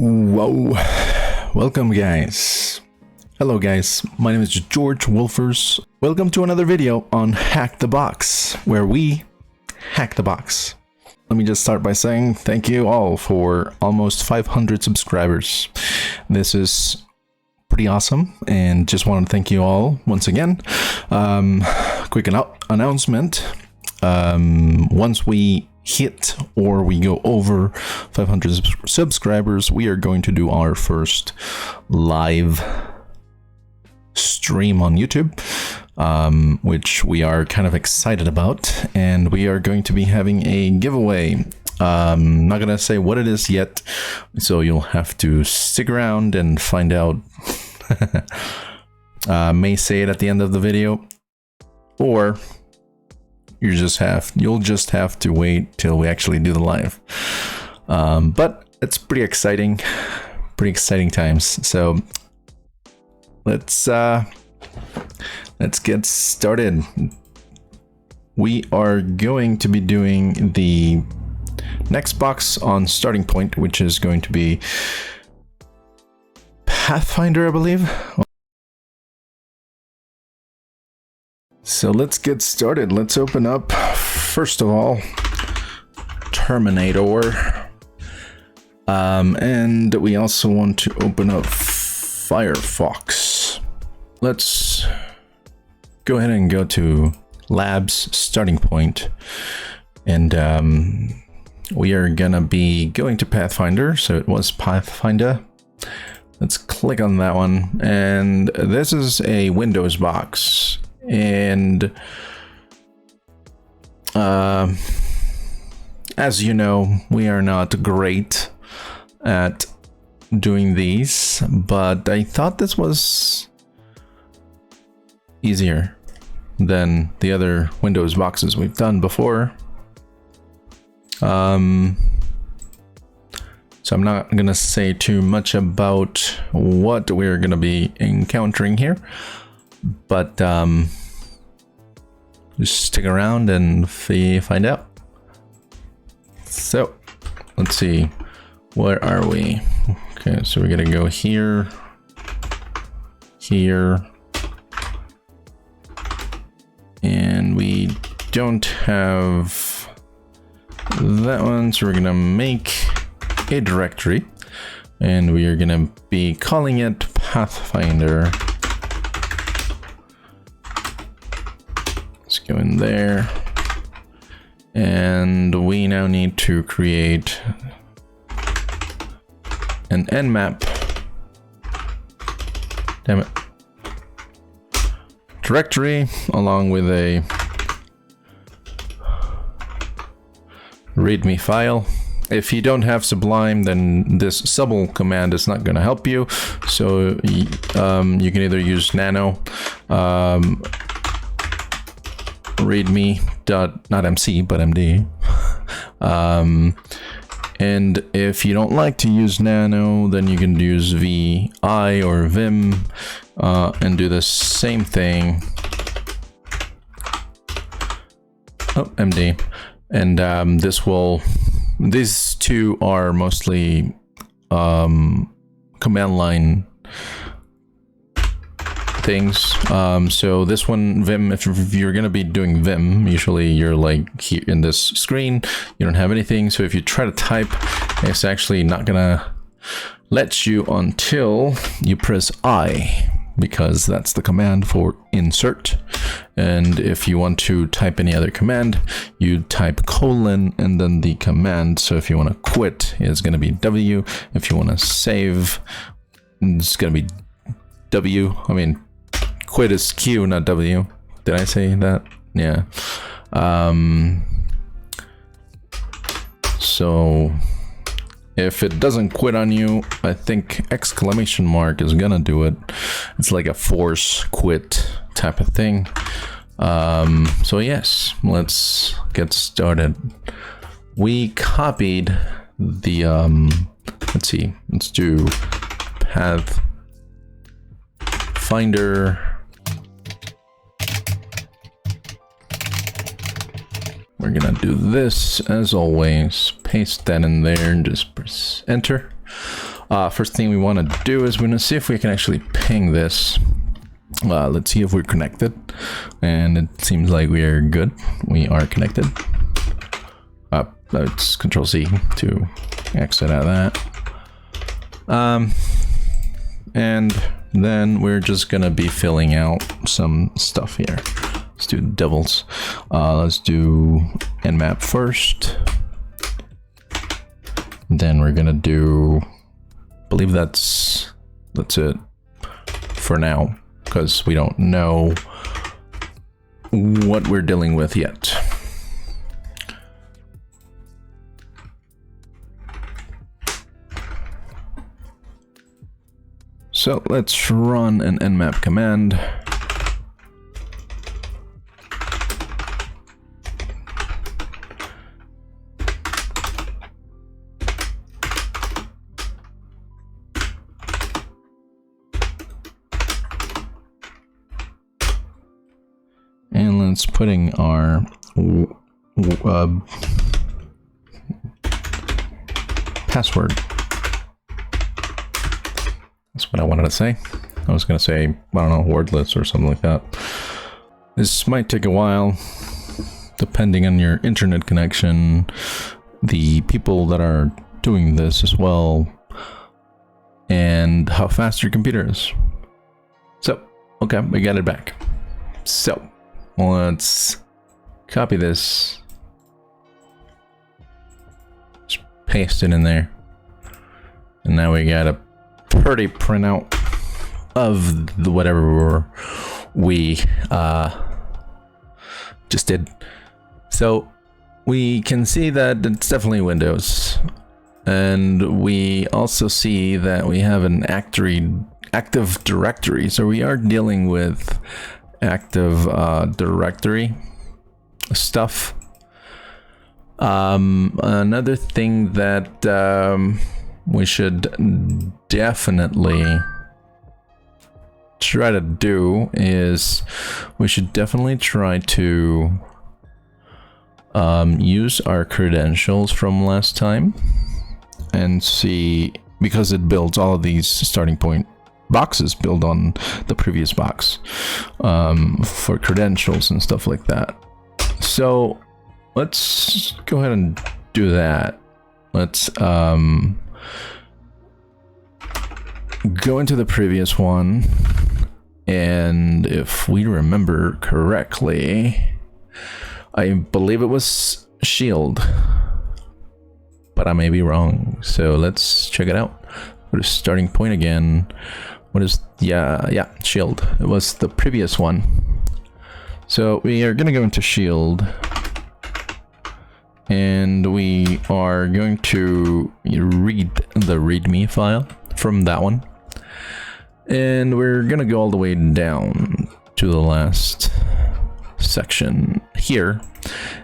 Whoa, welcome guys. Hello guys, my name is George Wolfers. Welcome to another video on Hack the Box, where we hack the box. Let me just start by saying thank you all for almost 500 subscribers. This is pretty awesome, and just want to thank you all once again. Quick announcement. Once we hit or we go over 500 subscribers, we are going to do our first live stream on YouTube, which we are kind of excited about, and we are going to be having a giveaway. Not gonna say what it is yet, so you'll have to stick around and find out. May say it at the end of the video, or you'll just have to wait till we actually do the live. But it's pretty exciting times. So let's get started. We are going to be doing the next box on starting point, which is going to be Pathfinder, I believe. So let's get started. Let's open up, first of all, Terminator. And we also want to open up Firefox. Let's go ahead and go to Labs starting point. And we are gonna be going to Pathfinder. So it was Pathfinder. Let's click on that one. And this is a Windows box. And as you know, we are not great at doing these, but I thought this was easier than the other Windows boxes we've done before. So I'm not gonna say too much about what we're gonna be encountering here, but just stick around and find out. So let's see, where are we? Okay, so we're gonna go here, and we don't have that one, so we're gonna make a directory, and we are gonna be calling it Pathfinder. Let's go in there, and we now need to create an Nmap, damn it, directory along with a readme file. If you don't have Sublime, then this subl command is not going to help you, so you can either use nano, readme.not mc but md, and if you don't like to use nano, then you can use vi or vim and do the same thing. Md, and these two are mostly command line things. So this one, Vim, if you're gonna be doing Vim, usually you're like here in this screen, you don't have anything. So if you try to type, it's actually not gonna let you until you press I, because that's the command for insert. And if you want to type any other command, you type colon and then the command. So if you want to quit, it's going to be W. If you want to save, it's going to be W. I mean, quit is Q, not W. Did I say that? Yeah. So if it doesn't quit on you, I think exclamation mark is gonna do it. It's like a force quit type of thing. So yes, let's get started. We copied the let's see, let's do Pathfinder. We're gonna do this as always, paste that in there and just press enter. First thing we want to do is we're going to see if we can actually ping this. Let's see if we're connected, and it seems like we are good. We are connected. Let's Control C to exit out of that. And then we're just gonna be filling out some stuff here. Let's do devils. Let's do Nmap first. Then we're gonna do, I believe that's it for now, because we don't know what we're dealing with yet. So let's run an nmap command. And let's putting our password. That's what I wanted to say. I was going to say, I don't know, wordless or something like that. This might take a while, depending on your internet connection, the people that are doing this as well, and how fast your computer is. So, okay, we got it back. So, let's copy this. Just paste it in there. And now we got a pretty printout of the whatever we just did. So we can see that it's definitely Windows, and we also see that we have an active directory. So we are dealing with active directory stuff. Another thing that we should definitely try to do is we should definitely try to use our credentials from last time and see, because it builds all of these starting point boxes build on the previous box for credentials and stuff like that. So let's go ahead and do that. Let's go into the previous one, and if we remember correctly, I believe it was shield, but I may be wrong, so let's check it out. What is starting point again? What is, yeah, shield. It was the previous one. So we are gonna go into shield, and we are going to read the readme file from that one, and we're gonna go all the way down to the last section here,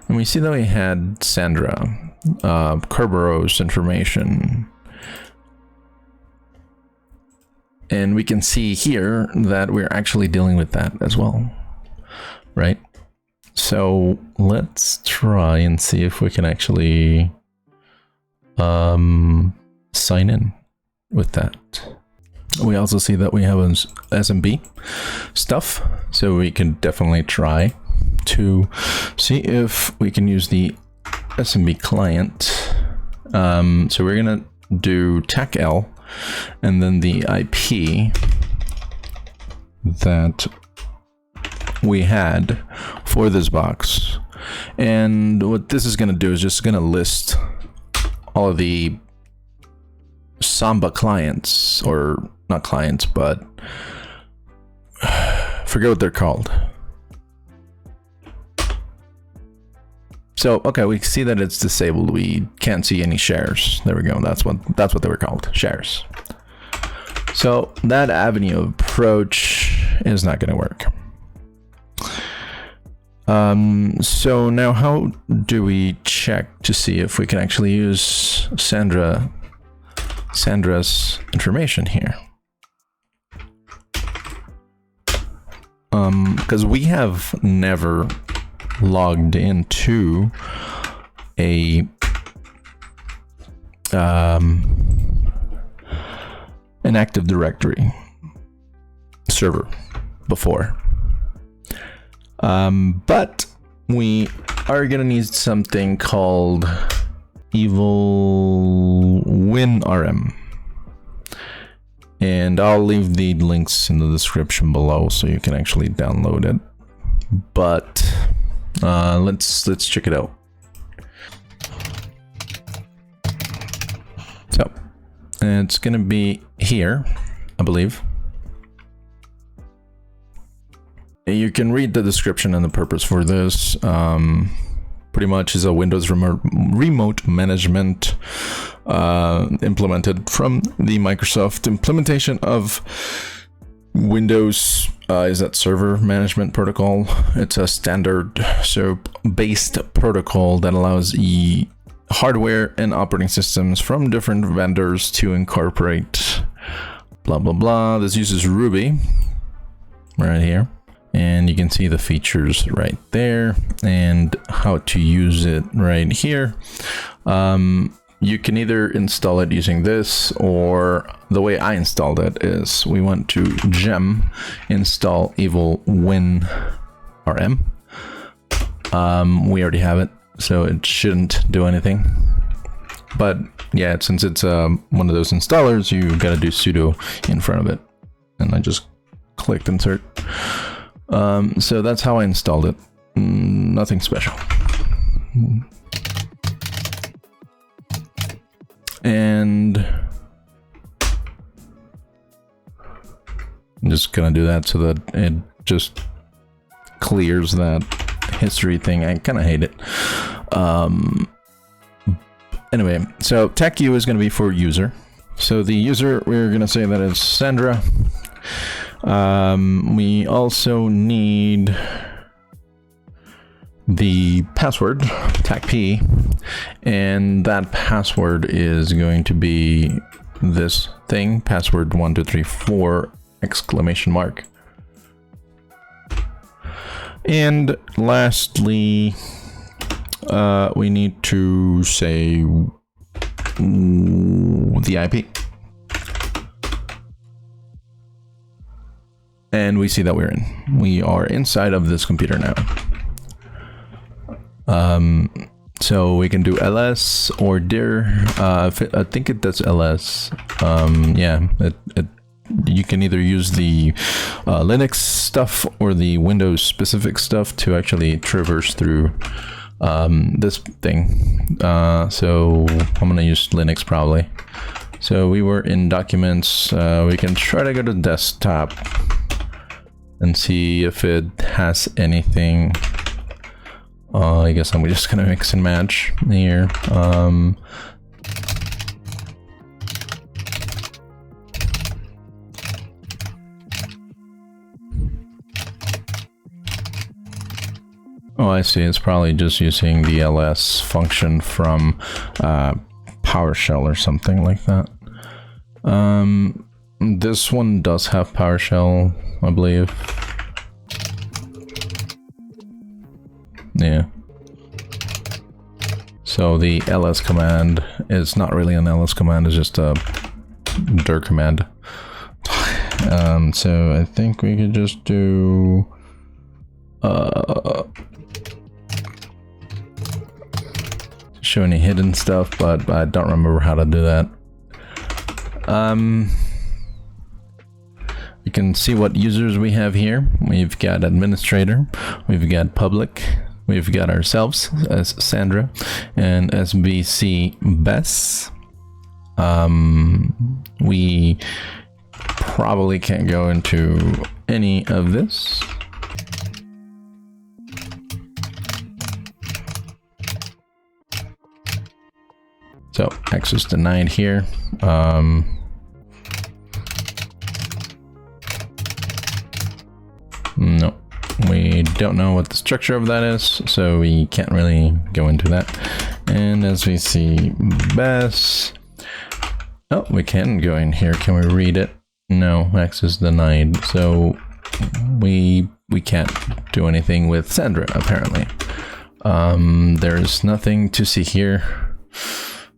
and we see that we had Sandra, Kerberos information, and we can see here that we're actually dealing with that as well, right? So let's try and see if we can actually sign in with that. We also see that we have SMB stuff, so we can definitely try to see if we can use the SMB client. So we're gonna do TAC-L and then the IP that we had for this box. And what this is gonna do is just gonna list all of the Samba clients, or not clients, but forget what they're called. So okay, we see that it's disabled. We can't see any shares. There we go. That's what they were called, shares. So that avenue of approach is not going to work. So now how do we check to see if we can actually use Sandra's information here? Because we have never logged into a an Active Directory server before. But we are gonna need something called evil-winrm. And I'll leave the links in the description below so you can actually download it. But let's check it out. So it's gonna be here, I believe. You can read the description and the purpose for this. Pretty much is a Windows remote management implemented from the Microsoft implementation of Windows. Is that server management protocol? It's a standard based protocol that allows hardware and operating systems from different vendors to incorporate blah blah blah. This uses Ruby right here. And you can see the features right there and how to use it right here. You can either install it using this, or the way I installed it is we went to gem install evil-winrm. We already have it, so it shouldn't do anything. But yeah, since it's one of those installers, you gotta do sudo in front of it. And I just clicked insert. So that's how I installed it. Nothing special. And I'm just gonna do that so that it just clears that history thing. I kind of hate it. Anyway, so TechU is gonna be for user. So the user, we're gonna say that is Sandra. We also need the password, TACP, and that password is going to be this thing, password 1234 exclamation mark. And lastly, we need to say the IP. And we see that we are inside of this computer now. So we can do ls or dir. I think it does ls. Yeah, you can either use the Linux stuff or the Windows specific stuff to actually traverse through this thing. So I'm gonna use Linux probably. So we were in documents. We can try to go to desktop and see if it has anything. I guess I'm just gonna mix and match here. Oh, I see. It's probably just using the ls function from PowerShell or something like that. This one does have PowerShell, I believe. Yeah. So the ls command is not really an ls command, it's just a dir command. So I think we could just do show any hidden stuff, but I don't remember how to do that. You can see what users we have here. We've got administrator, we've got public, we've got ourselves as Sandra, and SBC Bess. We probably can't go into any of this. So access denied here. No, we don't know what the structure of that is, so we can't really go into that. And as we see, Bess. Oh, we can go in here. Can we read it? No, access denied. So we can't do anything with Sandra apparently. There's nothing to see here.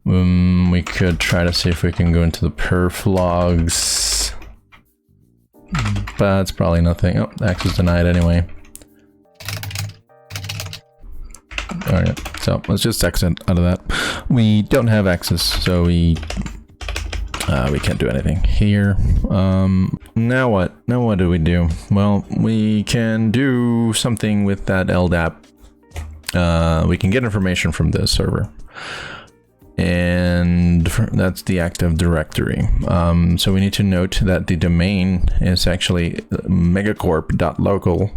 We could try to see if we can go into the perf logs, but it's probably nothing. Oh, access denied anyway. Alright, so let's just exit out of that. We don't have access, so we can't do anything here. Now what? Now what do we do? Well, we can do something with that Ldap. We can get information from this server. And that's the Active Directory. So we need to note that the domain is actually megacorp.local.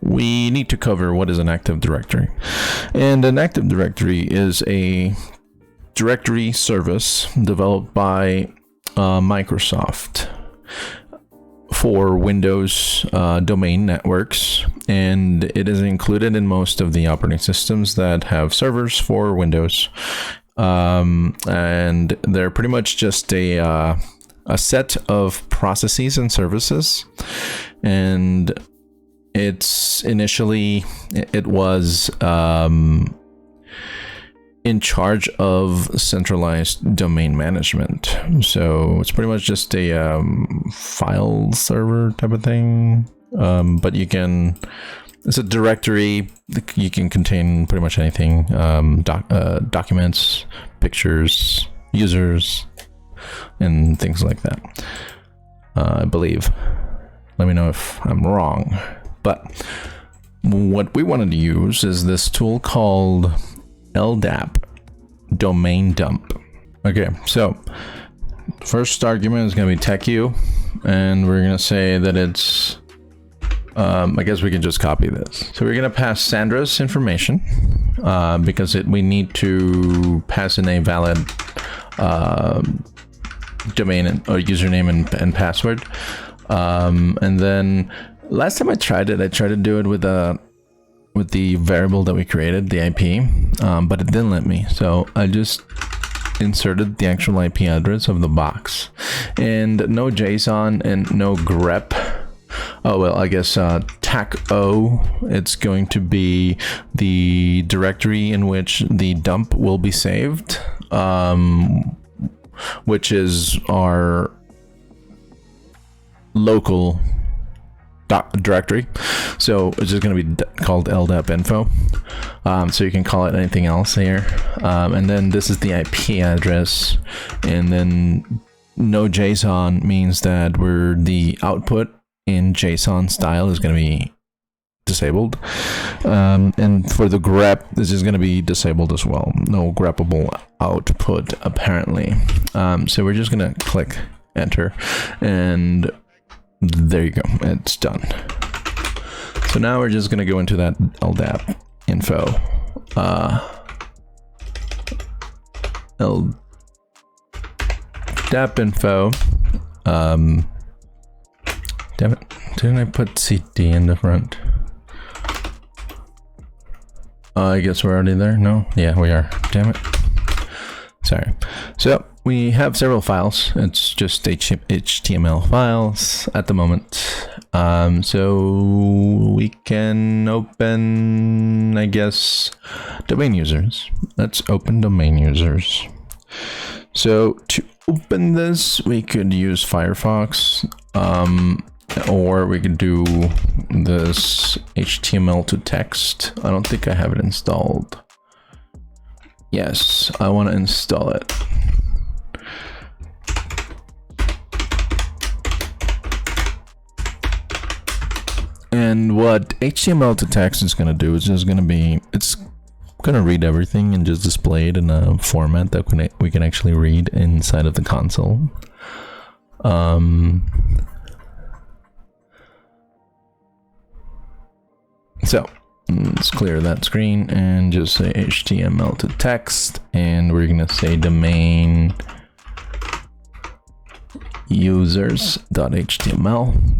We need to cover what is an Active Directory. And an Active Directory is a directory service developed by Microsoft for Windows domain networks, and it is included in most of the operating systems that have servers for Windows. And they're pretty much just a set of processes and services, and it's initially it was in charge of centralized domain management. So it's pretty much just a file server type of thing, but you can, it's a directory. You can contain pretty much anything, documents, pictures, users, and things like that, I believe. Let me know if I'm wrong. But what we wanted to use is this tool called Ldap domain dump. Okay, so first argument is going to be techu, and we're going to say that it's I guess we can just copy this. So we're going to pass Sandra's information because we need to pass in a valid domain or username and password. And then last time I tried to do it with the variable that we created, the IP, but it didn't let me. So I just inserted the actual IP address of the box, and no JSON and no grep. Oh, well, I guess tac-o, it's going to be the directory in which the dump will be saved, which is our local directory. So it's just going to be called Ldap info. So you can call it anything else here. And then this is the IP address. And then no JSON means that the output in JSON style is going to be disabled. And for the grep, this is going to be disabled as well. No greppable output, apparently. So we're just going to click enter, and there you go, it's done. So now we're just going to go into that Ldap info. Ldap info. Damn it, didn't I put CD in the front? I guess we're already there. No? Yeah, we are. Damn it. Sorry. So we have several files. It's just HTML files at the moment. So we can open, I guess, domain users. Let's open domain users. So to open this, we could use Firefox, or we could do this HTML to text. I don't think I have it installed. Yes, I want to install it. And what HTML to text is going to do is just going to be, it's going to read everything and just display it in a format that we can actually read inside of the console. So let's clear that screen and just say HTML to text, and we're going to say domain users.html,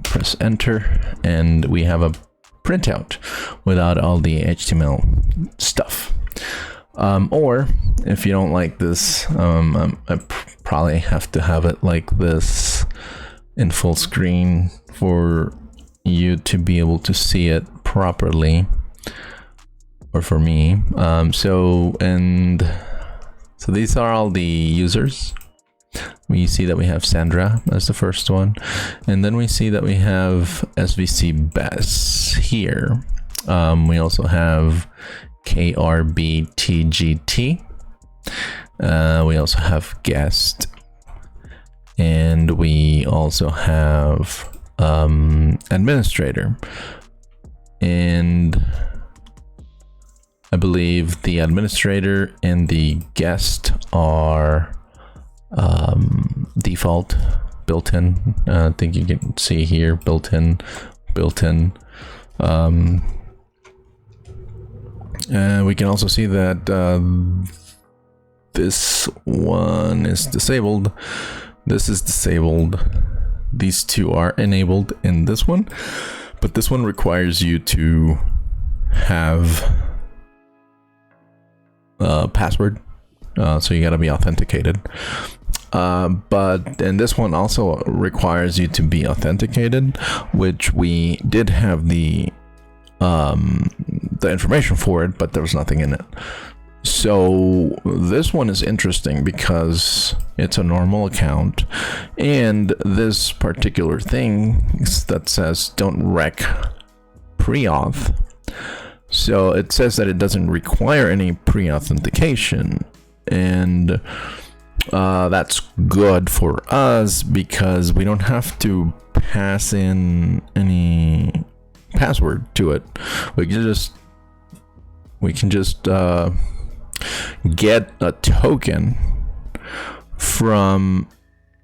press enter, and we have a printout without all the HTML stuff. Or if you don't like this, I probably have to have it like this in full screen for you to be able to see it properly, or for me. And So these are all the users. We see that we have Sandra as the first one, and then we see that we have SVC Bess here. We also have KRBTGT. We also have guest, and we also have administrator. And I believe the administrator and the guest are default built-in. I think you can see here built-in. We can also see that this one is disabled. This is disabled. These two are enabled in this one, but this one requires you to have a password, so you got to be authenticated. But and this one also requires you to be authenticated, which we did have the information for it, but there was nothing in it. So this one is interesting because it's a normal account, and this particular thing that says don't rec pre-auth. So it says that it doesn't require any pre-authentication, and that's good for us because we don't have to pass in any password to it. We can just get a token from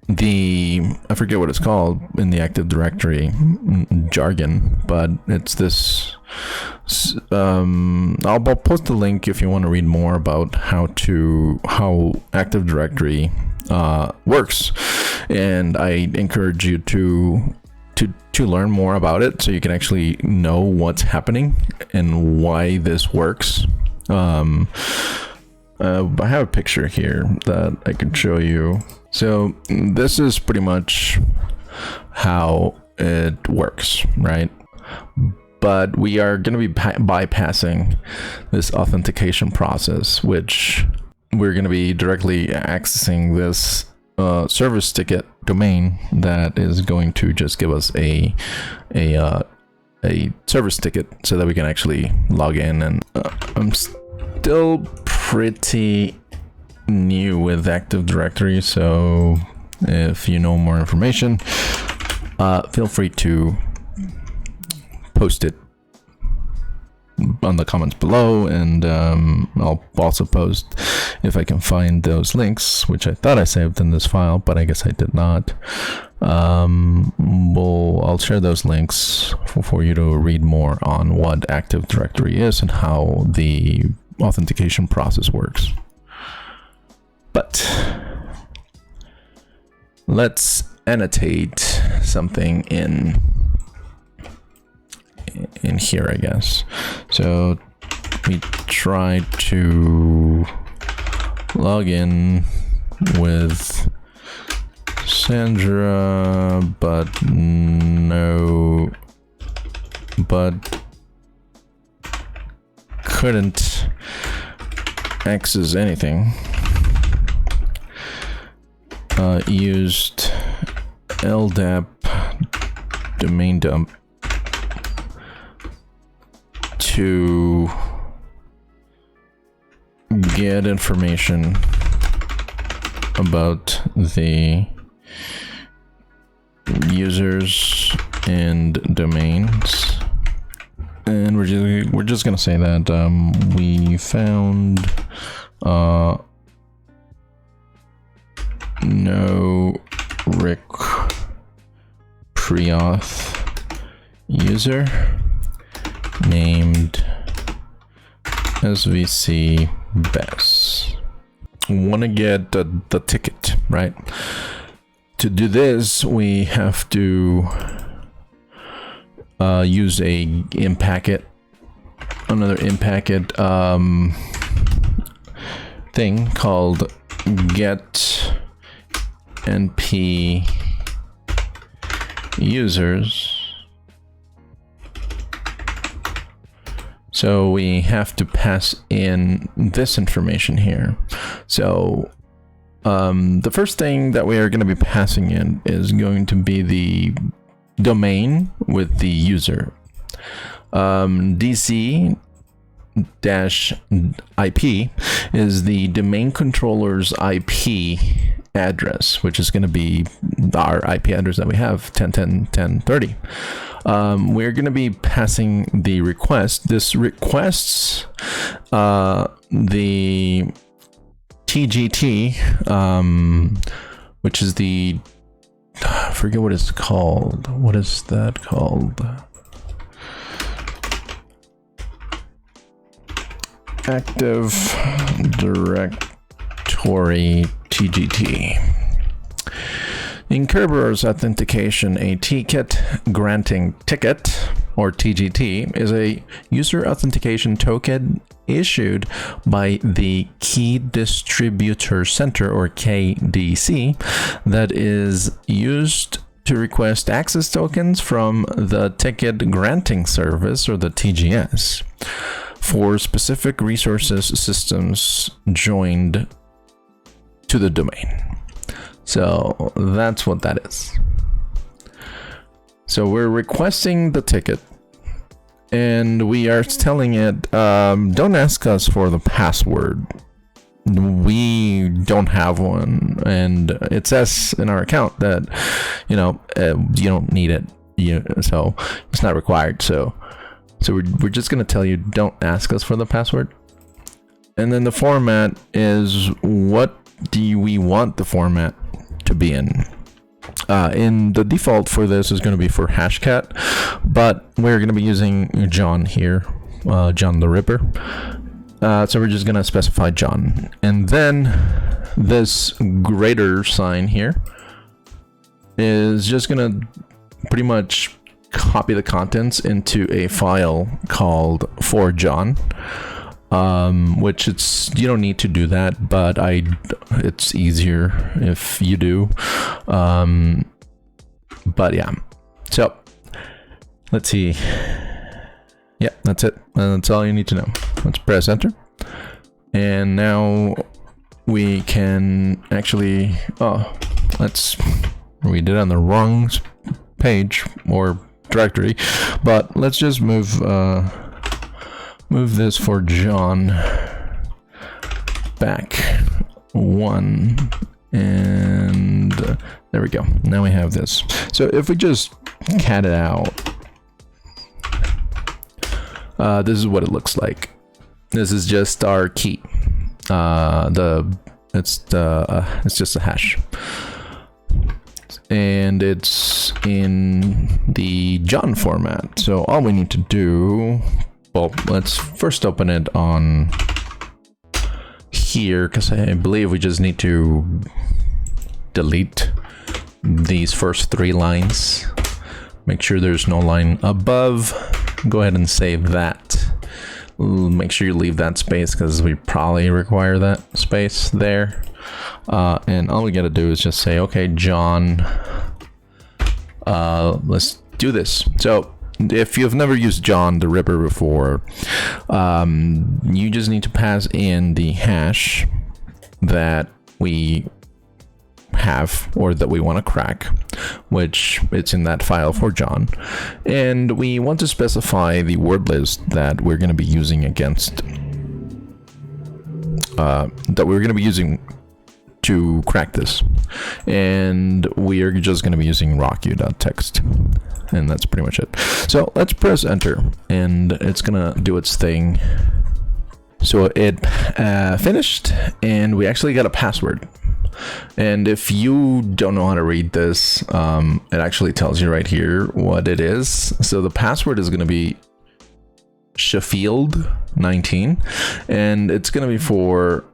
the, I forget what it's called in the Active Directory jargon, but it's this. I'll post a link if you want to read more about how Active Directory works, and I encourage you to learn more about it so you can actually know what's happening and why this works. I have a picture here that I can show you. So this is pretty much how it works, right? But we are going to be bypassing this authentication process, which we're going to be directly accessing this service ticket domain that is going to just give us a service ticket so that we can actually log in. And I'm still pretty new with Active Directory, so if you know more information, feel free to post it on the comments below, and I'll also post, if I can find those links, which I thought I saved in this file, but I guess I did not. I'll share those links for you to read more on what Active Directory is and how the authentication process works. But let's annotate something in here, I guess. So we try to log in with Sandra, but couldn't access anything. Used Ldap domain dump to get information about the users and domains, and we're just gonna say that we found no rec pre-auth user named SVC Bess. Want to get the ticket, right? To do this, we have to use a another in-packet thing called get np users So we have to pass in this information here. So the first thing that we are going to be passing in is going to be the domain with the user. DC-IP is the domain controller's IP address, which is going to be our IP address that we have, 10.10.10.30. We're going to be passing the request. This requests the TGT, which is the, I forget what it's called. What is that called? Active Directory TGT. In Kerberos authentication, a ticket granting ticket, or TGT, is a user authentication token issued by the Key Distributor Center, or KDC, that is used to request access tokens from the Ticket Granting Service, or the TGS, for specific resources systems joined to the domain. So that's what that is. So we're requesting the ticket, and we are telling it, don't ask us for the password. We don't have one, and it says in our account that, you don't need it. So it's not required. So we're just gonna tell you, don't ask us for the password. And then the format is, what do we want the format to be in? The default for this is going to be for hashcat, but we're going to be using John here, John the Ripper. So we're just going to specify John, and then this greater sign here is just going to pretty much copy the contents into a file called for John. Which you don't need to do that, but it's easier if you do. But yeah, so let's see. Yeah, that's it. That's all you need to know. Let's press enter, and now we can actually, we did it on the wrong page or directory, but let's just move this for John back one, and there we go. Now we have this. So if we just cat it out, this is what it looks like. This is just our key. It's just a hash, and it's in the John format. So all we need to do, well, let's first open it on here, because I believe we just need to delete these first 3 lines. Make sure there's no line above. Go ahead and save that. Make sure you leave that space, because we probably require that space there. And all we gotta do is just say, okay, John, let's do this. So if you've never used John the Ripper before, you just need to pass in the hash that we have, or that we want to crack, which it's in that file for John, and we want to specify the word list that we're going to be using against, to crack this, and we are just going to be using rocku.txt, and that's pretty much it. So let's press enter, and it's gonna do its thing. So it finished, and we actually got a password. And if you don't know how to read this, it actually tells you right here what it is. So the password is going to be Sheffield 19, and it's going to be for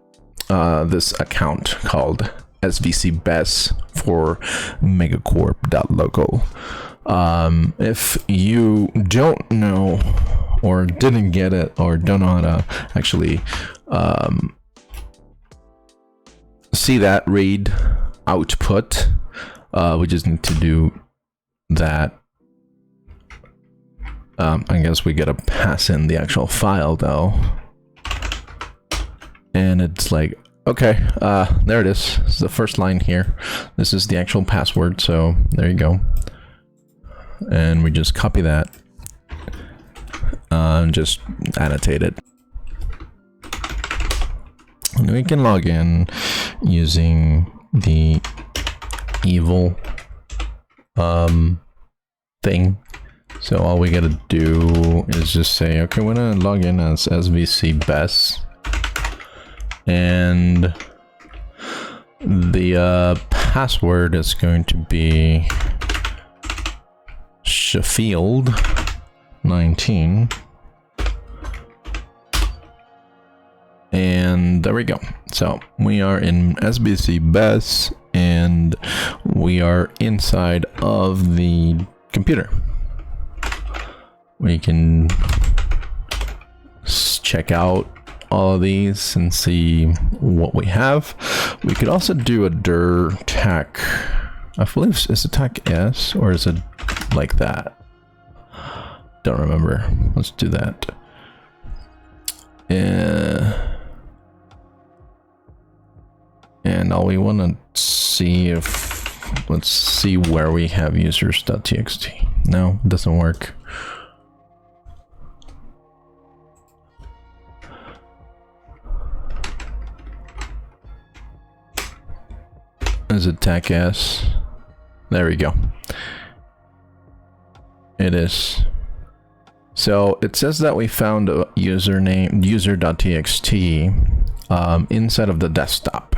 this account called svcbes for megacorp.local. If you don't know, or didn't get it, or don't know how to actually see that read output, we just need to do that I guess we gotta pass in the actual file though. And it's like, okay, there it is. It's the first line here. This is the actual password, so there you go. And we just copy that. And just annotate it. And we can log in using the evil thing. So all we gotta do is just say, okay, we're gonna log in as svc-bes, and the password is going to be Sheffield 19, and there we go. So we are in svc-bes and we are inside of the computer. We can check out all of these and see what we have. We could also do a dir tac. I believe it's a tac s, or is it like that? Don't remember. Let's do that. And all we want to see if, let's see where we have users.txt. No, it doesn't work. Is it tac s? There we go. It is. So it says that we found a username, user.txt, inside of the desktop.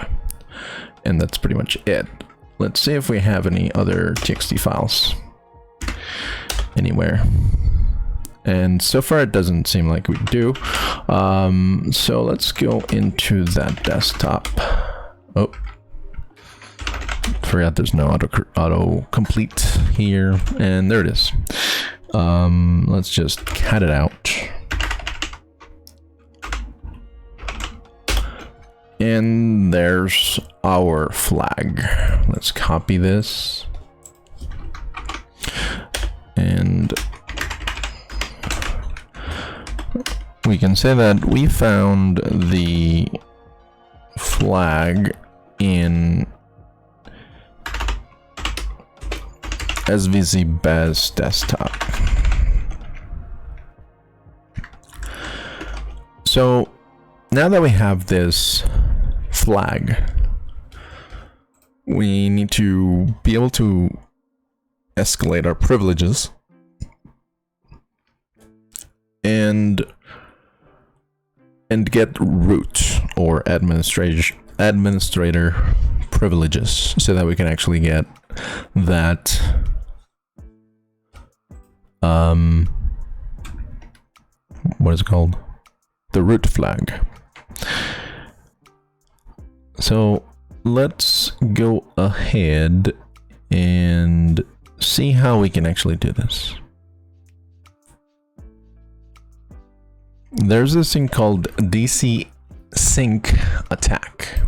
And that's pretty much it. Let's see if we have any other txt files anywhere. And so far it doesn't seem like we do. So let's go into that desktop. Oh, forgot there's no auto complete here, and there it is. Let's just cat it out. And there's our flag. Let's copy this. And we can say that we found the flag in svc-bes desktop. So now that we have this flag, we need to be able to escalate our privileges and get root or administrator privileges so that we can actually get that what is it called? The root flag. So let's go ahead and see how we can actually do this. There's this thing called DC sync attack.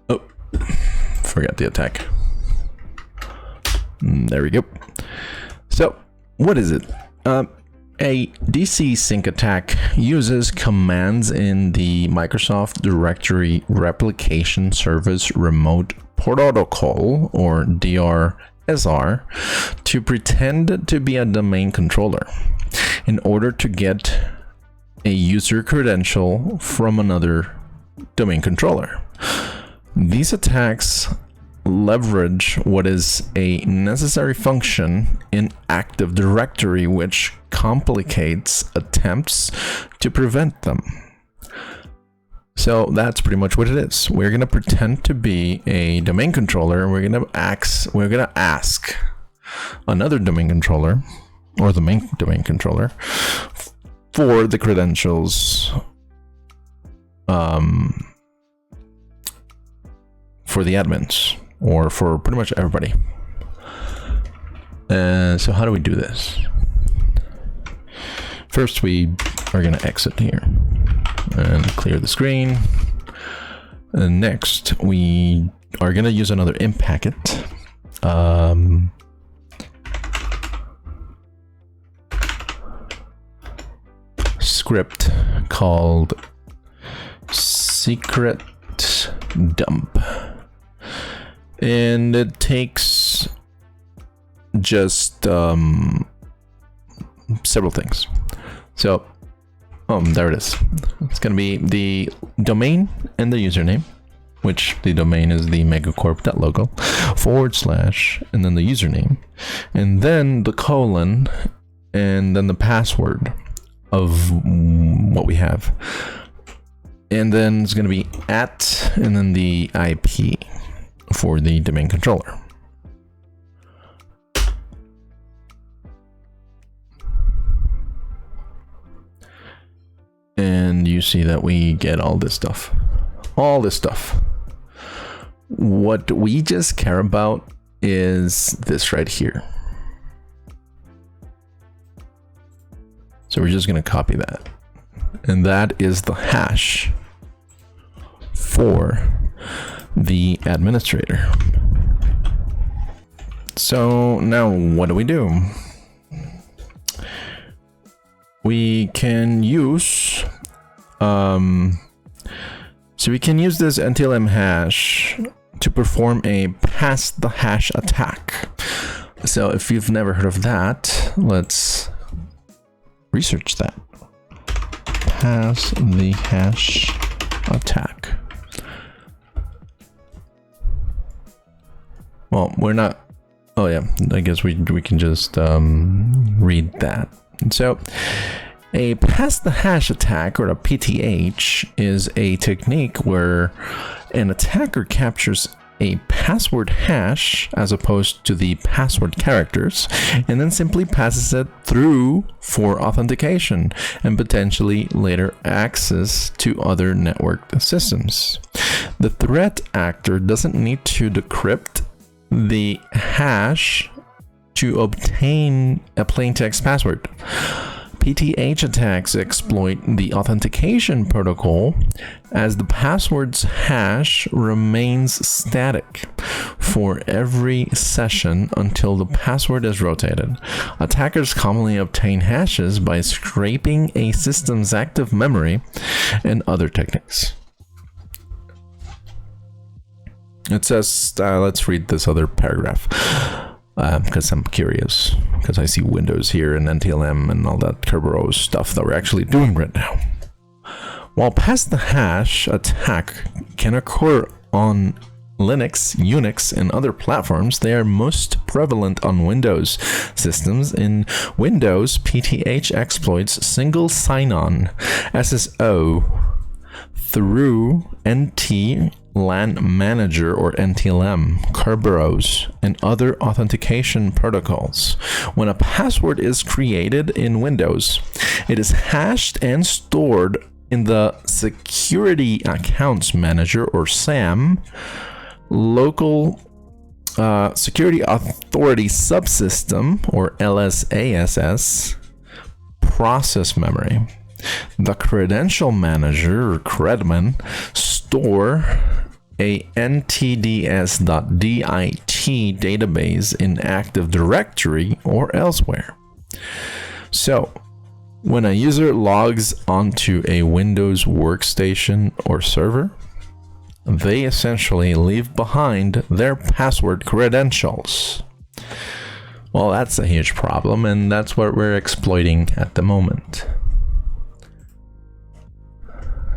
Oh, forgot the attack. There we go. So what is it? A DC sync attack uses commands in the Microsoft Directory Replication Service Remote Protocol, or DRSR, to pretend to be a domain controller in order to get a user credential from another domain controller. These attacks leverage what is a necessary function in Active Directory, which complicates attempts to prevent them. So that's pretty much what it is. We're going to pretend to be a domain controller, and we're going to ask another domain controller, or the main domain controller, for the credentials for the admins, or for pretty much everybody. So how do we do this? First, we are going to exit here and clear the screen. And next, we are going to use another imp packet. Script called secret dump, and it takes just several things. So there it is. It's gonna be the domain and the username, which the domain is the megacorp.local / and then the username, and then the colon, and then the password of what we have, and then it's going to be @ and then the IP for the domain controller. And you see that we get all this stuff. What we just care about is this right here. So we're just going to copy that. And that is the hash for the administrator. So now what do? We can use we can use this NTLM hash to perform a pass the hash attack. So if you've never heard of that, let's research that. Pass the hash attack. Well, we're not. Oh yeah, I guess we can just read that. So a pass the hash attack, or a PTH, is a technique where an attacker captures a password hash as opposed to the password characters, and then simply passes it through for authentication and potentially later access to other networked systems. The threat actor doesn't need to decrypt the hash to obtain a plaintext password. PTH attacks exploit the authentication protocol as the password's hash remains static for every session until the password is rotated. Attackers commonly obtain hashes by scraping a system's active memory and other techniques. It says, let's read this other paragraph. Because I'm curious, because I see Windows here and NTLM and all that Kerberos stuff that we're actually doing right now. While pass the hash attack can occur on Linux, Unix, and other platforms, they are most prevalent on Windows systems. In Windows, PTH exploits single sign-on SSO through NT-LAN Manager, or NTLM, Kerberos, and other authentication protocols. When a password is created in Windows, it is hashed and stored in the Security Accounts Manager, or SAM, local Security Authority Subsystem, or LSASS, process memory. The Credential Manager, or Credman, store a ntds.dit database in Active Directory or elsewhere. So, when a user logs onto a Windows workstation or server, they essentially leave behind their password credentials. Well, that's a huge problem, and that's what we're exploiting at the moment.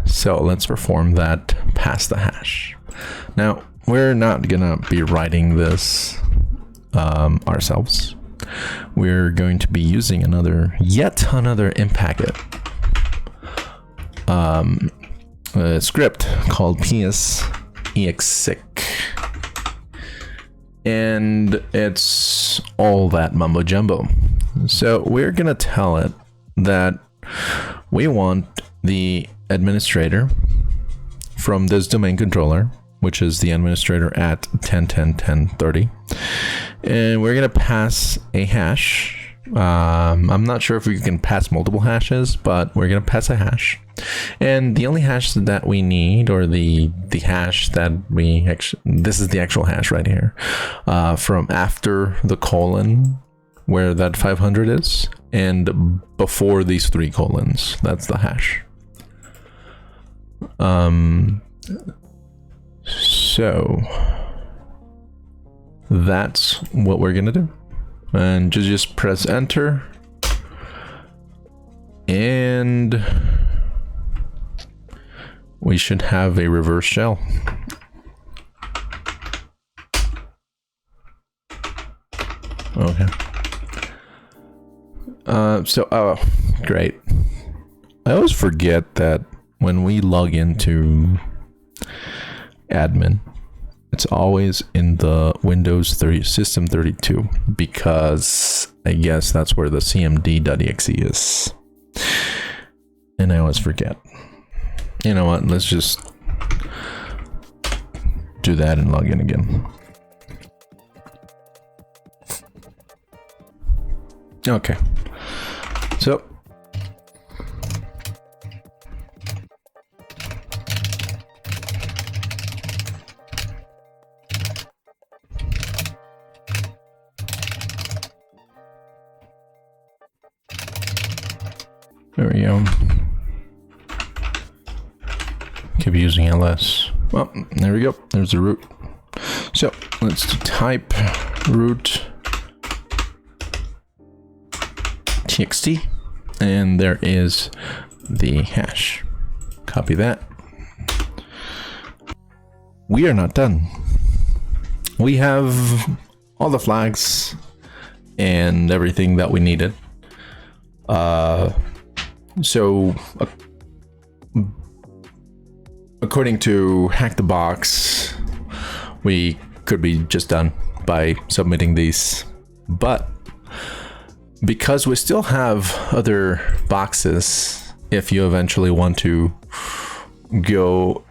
So let's perform that pass the hash. Now, we're not gonna be writing this ourselves. We're going to be using yet another imp packet, a script called ps-exec, and it's all that mumbo jumbo. So we're gonna tell it that we want the administrator from this domain controller, which is the administrator at 10.10.10.30, and we're going to pass a hash I'm not sure if we can pass multiple hashes, but we're gonna pass a hash. And the only hash that we need, or the hash that we actually, this is the actual hash right here, from after the colon where that 500 is, and before these 3 colons. That's the hash. So that's what we're gonna do. And just press enter, and we should have a reverse shell. Okay. Oh, great. I always forget that when we log into admin, it's always in the Windows 30 System 32, because I guess that's where the cmd.exe is. And I always forget. You know what? Let's just do that and log in again. Okay. So there we go. Keep using ls. Well, there we go. There's the root. So let's type root txt, and there is the hash. Copy that. We are not done. We have all the flags and everything that we needed. So according to Hack the Box, we could be just done by submitting these, but because we still have other boxes, if you eventually want to go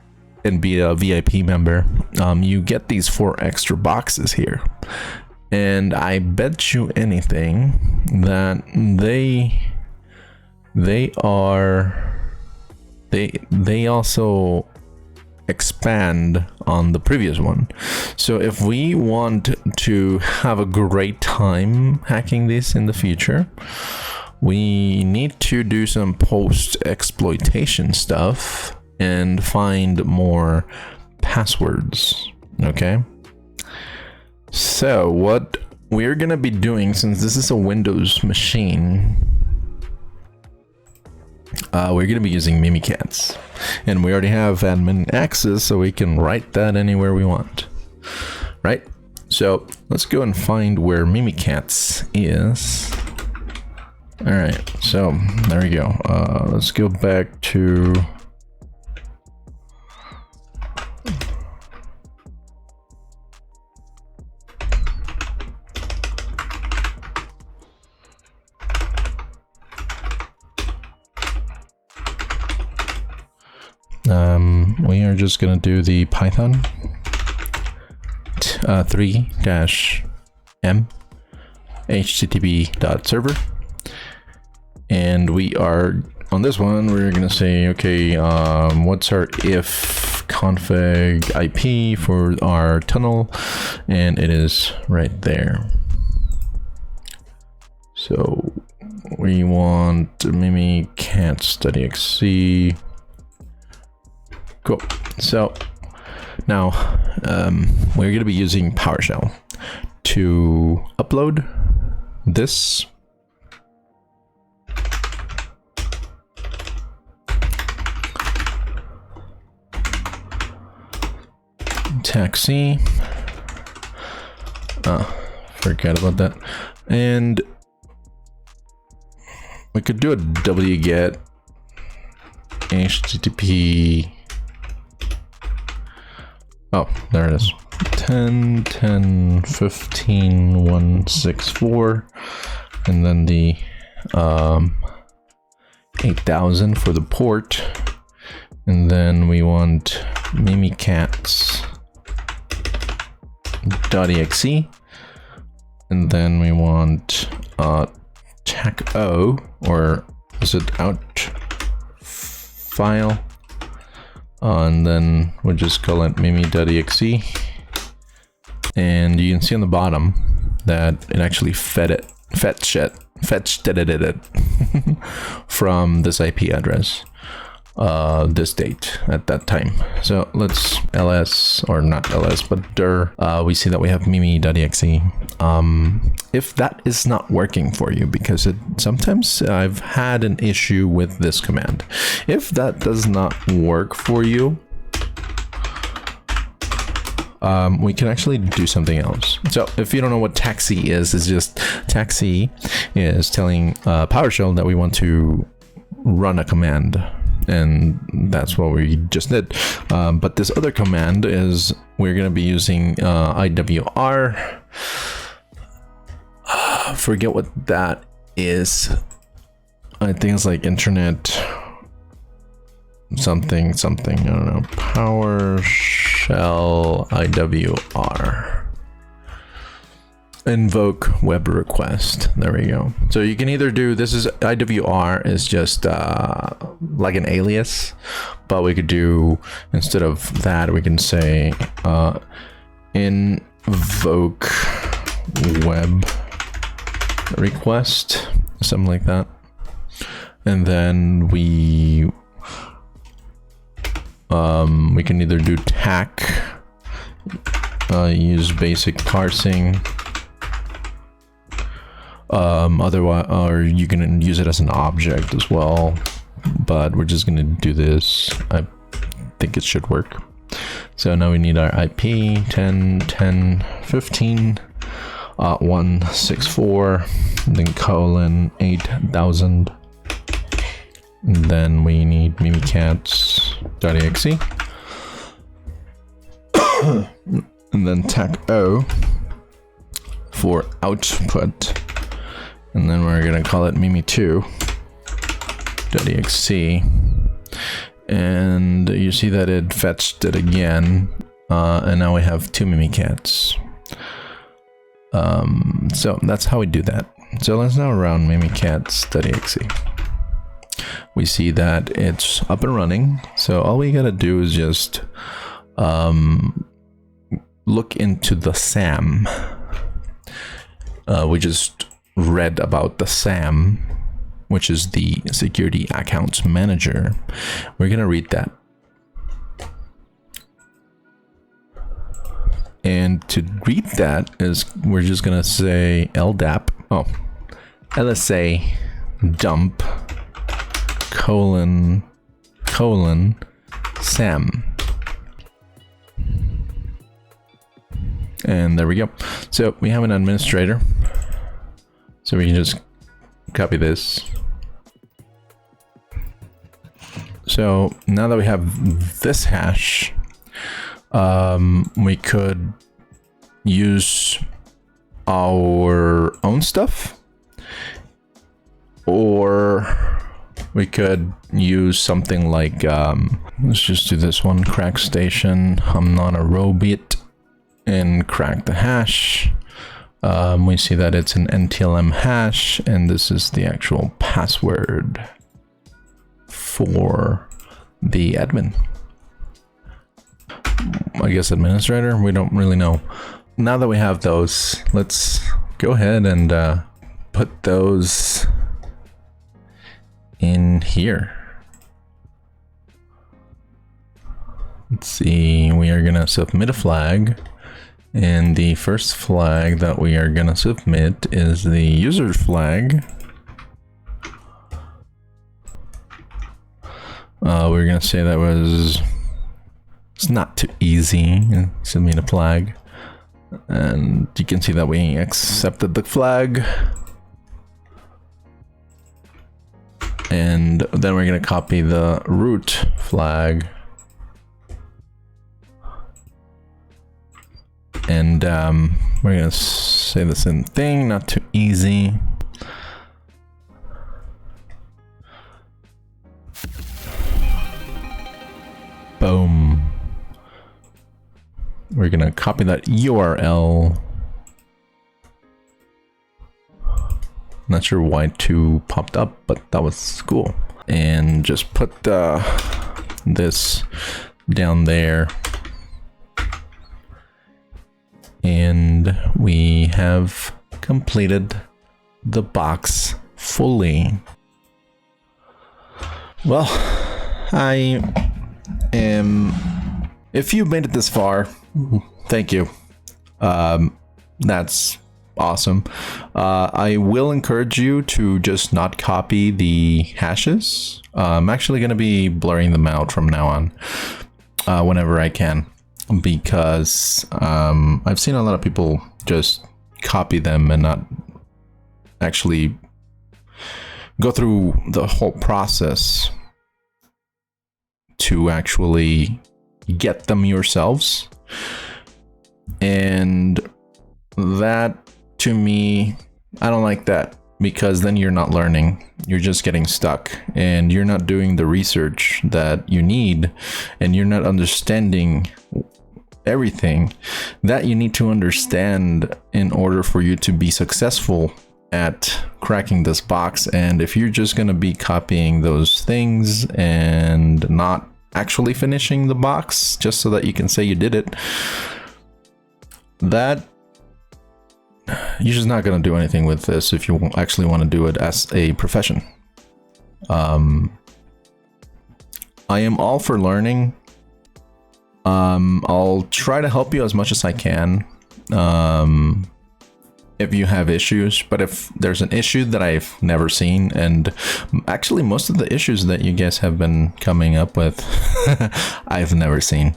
and be a VIP member, you get these 4 extra boxes here, and I bet you anything that they also expand on the previous one. So if we want to have a great time hacking this in the future, we need to do some post exploitation stuff and find more passwords. Okay, so what we're gonna be doing, since this is a Windows machine, we're going to be using Mimikatz, and we already have admin access, so we can write that anywhere we want, right? So let's go and find where Mimikatz is. All right, so there we go. Let's go back to we are just gonna do the Python 3-m http.server, and we are on this one. We're gonna say, okay, what's our if config IP for our tunnel, and it is right there. So we want mimikatz.exe. Cool. So now we're going to be using PowerShell to upload this. Taxi. Forget about that. And we could do a wget http. Oh, there it is. 10, 10, 15, 164, and then the 8000 for the port, and then we want mimikatz.exe, and then we want tac-o, or is it out file? And then we'll just call it mimi.exe. And you can see on the bottom that it actually fetched it from this IP address, this date at that time. So let's ls, or not ls, but dir. We see that we have mimi.exe. If that is not working for you, because sometimes I've had an issue with this command. If that does not work for you, we can actually do something else. So if you don't know what taxi is, it's just taxi is telling PowerShell that we want to run a command, and that's what we just did. But this other command is we're going to be using IWR. Forget what that is. I think it's like internet something, I don't know. PowerShell IWR. Invoke web request. There we go. So you can either do, this is IWR is just like an alias, but we could do, instead of that, we can say invoke web request, something like that. And then we can either do tac, use basic parsing, otherwise, or you can use it as an object as well, but we're just gonna do this. I think it should work. So now we need our IP 10.10.15 164, then colon 8000. And then we need mimikatz.exe. And then tac-o for output. And then we're gonna call it mimi2.exe. And you see that it fetched it again. And now we have 2 mimikatz. So that's how we do that. So let's now run mimikatz.exe. We see that it's up and running. So all we gotta do is just look into the SAM. We just read about the SAM, which is the Security Accounts Manager. We're gonna read that. And to read that is, we're just gonna say Ldap, LSA dump colon SAM. And there we go. So we have an administrator. So we can just copy this. So now that we have this hash, we could use our own stuff, or we could use something like, let's just do this one, crack station, I'm not a robot, and crack the hash. We see that it's an NTLM hash, and this is the actual password for the admin. I guess administrator, we don't really know. Now that we have those, let's go ahead and put those in here. Let's see, we are gonna submit a flag, and the first flag that we are gonna submit is the user flag. We're gonna say that it's not too easy. Submit a flag, and you can see that we accepted the flag. And then we're gonna copy the root flag, and we're gonna say the same thing, not too easy. Boom. We're gonna copy that URL. Not sure why 2 popped up, but that was cool. And just put this down there. And we have completed the box fully. Well, if you made it this far, thank you. That's awesome. I will encourage you to just not copy the hashes. I'm actually going to be blurring them out from now on whenever I can, because I've seen a lot of people just copy them and not actually go through the whole process to actually get them yourselves. And that, to me, I don't like that, because then you're not learning, you're just getting stuck, and you're not doing the research that you need, and you're not understanding everything that you need to understand in order for you to be successful at cracking this box. And if you're just going to be copying those things and not actually finishing the box just so that you can say you did it, that you're just not going to do anything with this if you actually want to do it as a profession. I am all for learning. I'll try to help you as much as I can if you have issues, but if there's an issue that I've never seen, and actually most of the issues that you guys have been coming up with I've never seen,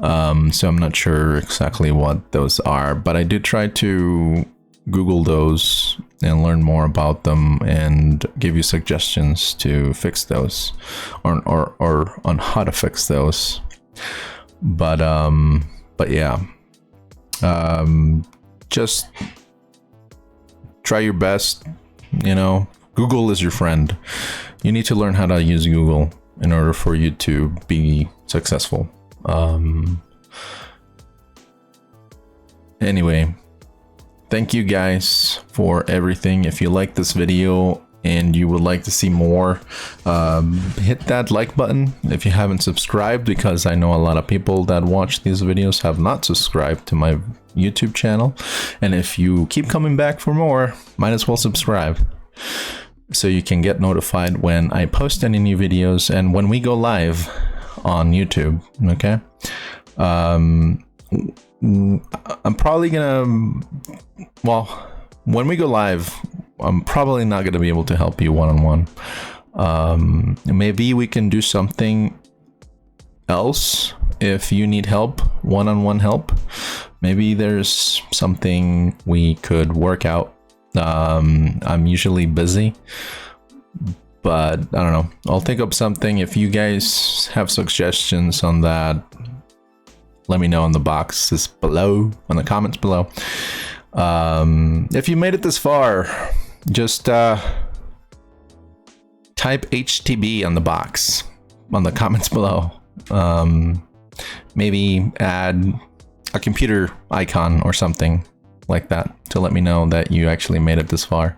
so I'm not sure exactly what those are, but I did try to Google those and learn more about them and give you suggestions to fix those, or on how to fix those. But yeah, just try your best. You know, Google is your friend. You need to learn how to use Google in order for you to be successful. Anyway, thank you guys for everything. If you like this video and you would like to see more, hit that like button if you haven't subscribed, because I know a lot of people that watch these videos have not subscribed to my YouTube channel, and if you keep coming back for more, might as well subscribe so you can get notified when I post any new videos and when we go live on YouTube. Okay, I'm probably gonna, well, when we go live, I'm probably not going to be able to help you one-on-one. Maybe we can do something else if you need help, one-on-one help. Maybe there's something we could work out. I'm usually busy, but I don't know. I'll think of something. If you guys have suggestions on that, let me know in the boxes below, in the comments below. If you made it this far, just type HTB on the box, on the comments below. Maybe add a computer icon or something like that to let me know that you actually made it this far.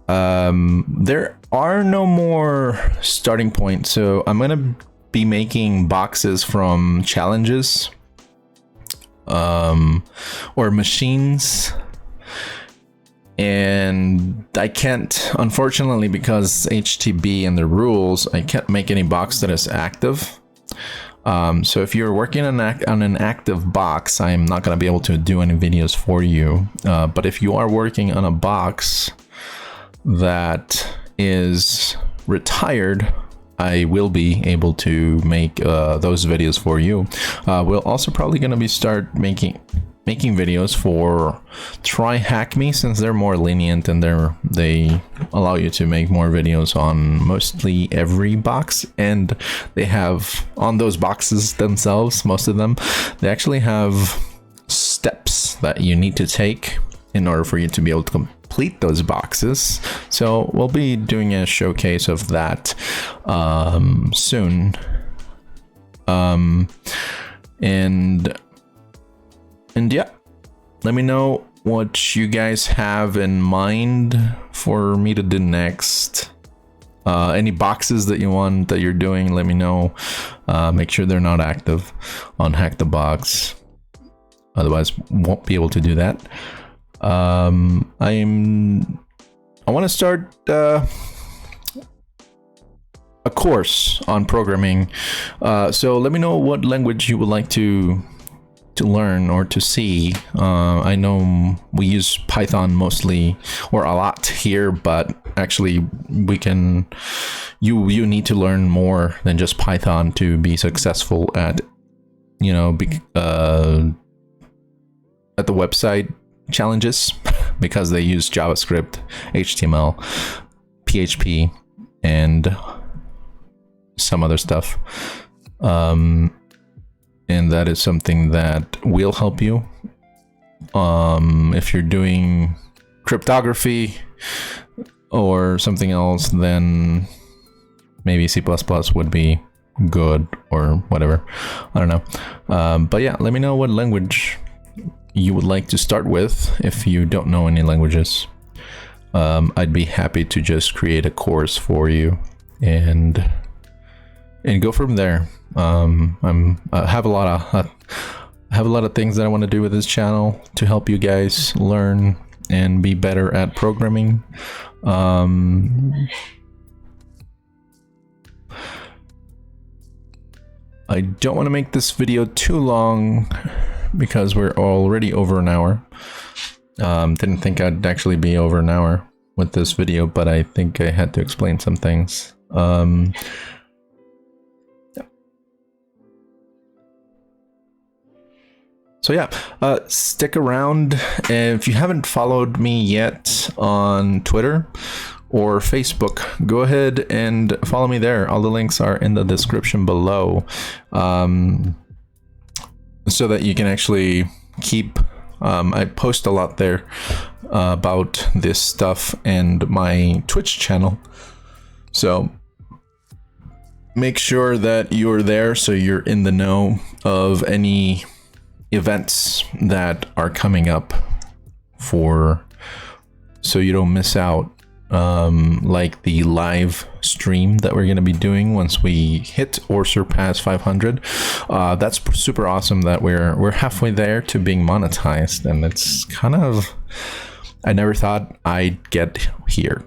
There are no more starting points, so I'm gonna be making boxes from challenges or machines, and I can't, unfortunately, because HTB and the rules, I can't make any box that is active. So if you're working on an active box, I'm not going to be able to do any videos for you. But if you are working on a box that is retired, I will be able to make those videos for you. We'll also probably going to be start making videos for Try Hack Me, since they're more lenient and they allow you to make more videos on mostly every box, and they have on those boxes themselves, most of them, they actually have steps that you need to take in order for you to be able to complete those boxes. So we'll be doing a showcase of that soon. And yeah, let me know what you guys have in mind for me to do next. Any boxes that you want that you're doing, let me know. Make sure they're not active on Hack the Box. Otherwise, won't be able to do that. I want to start a course on programming. So let me know what language you would like to learn or to see. I know we use Python mostly or a lot here, but actually we can, you need to learn more than just Python to be successful at, you know, at the website challenges, because they use JavaScript, HTML, PHP, and some other stuff. And that is something that will help you. If you're doing cryptography or something else, then maybe C++ would be good or whatever. I don't know. But yeah, let me know what language you would like to start with if you don't know any languages. I'd be happy to just create a course for you and go from there. I have a lot of things that I want to do with this channel to help you guys learn and be better at programming. I don't want to make this video too long because we're already over an hour. Didn't think I'd actually be over an hour with this video, but I think I had to explain some things. So yeah, stick around. If you haven't followed me yet on Twitter or Facebook, go ahead and follow me there. All the links are in the description below, so that you can actually keep, I post a lot there about this stuff and my Twitch channel. So make sure that you're there so you're in the know of any events that are coming up, so you don't miss out, like the live stream that we're going to be doing once we hit or surpass 500. That's super awesome that we're halfway there to being monetized, and it's kind of, I never thought I'd get here,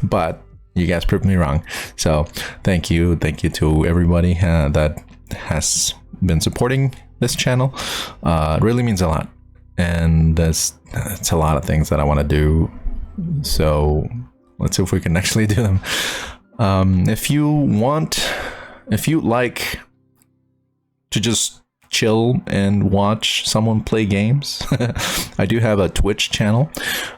but you guys proved me wrong. So thank you to everybody that has been supporting this channel. It really means a lot, and it's a lot of things that I want to do, so let's see if we can actually do them. If you like to just chill and watch someone play games, I do have a Twitch channel.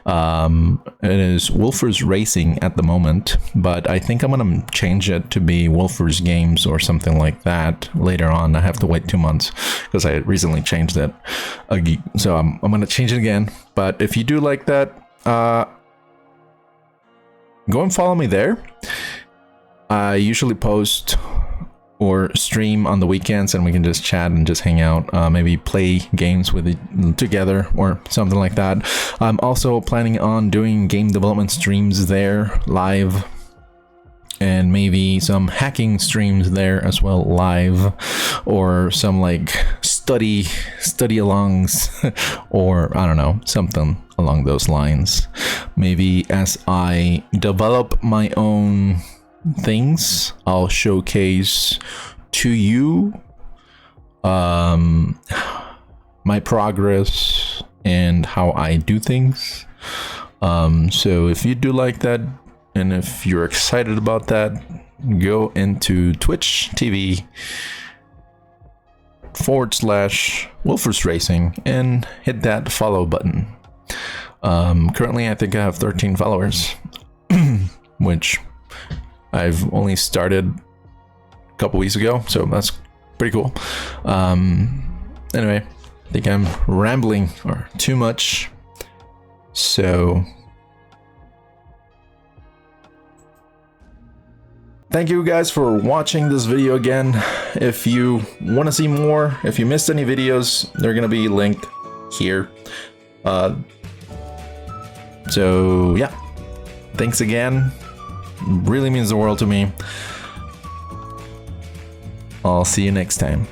It is Wolfers Racing at the moment, but I think I'm gonna change it to be Wolfers Games or something like that later on. I have to wait 2 months because I recently changed it, so I'm gonna change it again. But if you do like that, go and follow me there. I usually post or stream on the weekends, and we can just chat and just hang out, maybe play games together or something like that. I'm also planning on doing game development streams there live, and maybe some hacking streams there as well live, or some like study alongs or I don't know, something along those lines. Maybe as I develop my own things, I'll showcase to you my progress and how I do things. So if you do like that, and if you're excited about that, go into Twitch TV /Wolfers Racing and hit that follow button. Currently I think I have 13 followers, which I've only started a couple weeks ago, so that's pretty cool. Anyway, I think I'm rambling or too much, so thank you guys for watching this video again. If you want to see more, if you missed any videos, they're gonna be linked here. So yeah, thanks again. Really means the world to me. I'll see you next time.